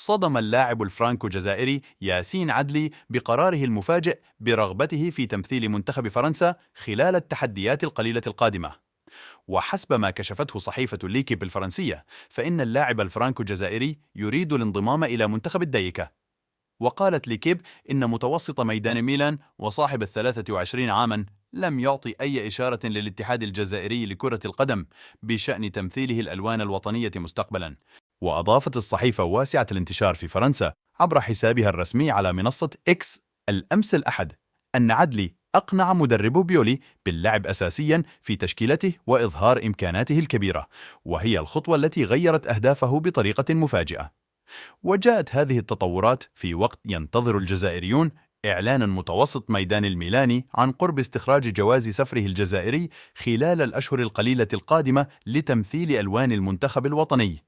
صدم اللاعب الفرانكو جزائري ياسين عدلي بقراره المفاجئ برغبته في تمثيل منتخب فرنسا خلال التحديات القليلة القادمة. وحسب ما كشفته صحيفة ليكيب الفرنسية، فإن اللاعب الفرانكو الجزائري يريد الانضمام إلى منتخب الديكة. وقالت ليكيب إن متوسط ميدان ميلان وصاحب 23 عاما لم يعطي أي إشارة للاتحاد الجزائري لكرة القدم بشأن تمثيله الألوان الوطنية مستقبلا. وأضافت الصحيفة واسعة الانتشار في فرنسا عبر حسابها الرسمي على منصة إكس الأمس الأحد أن عدلي أقنع مدربه بيولي باللعب أساسيا في تشكيلته وإظهار إمكاناته الكبيرة، وهي الخطوة التي غيرت أهدافه بطريقة مفاجئة. وجاءت هذه التطورات في وقت ينتظر الجزائريون إعلان متوسط ميدان الميلاني عن قرب استخراج جواز سفره الجزائري خلال الأشهر القليلة القادمة لتمثيل ألوان المنتخب الوطني.